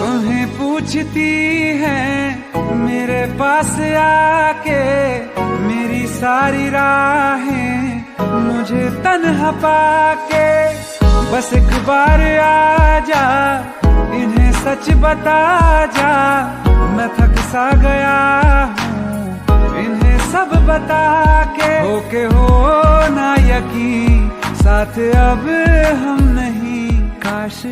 तुम्हें पूछती है मेरे पास आके, मेरी सारी राहें मुझे तन्हा पाके। बस एक बार आ जा, इन्हें सच बता जा, मैं थक सा गया हूँ इन्हें सब बता के। हो ना यकीन, साथ अब हम नहीं, काश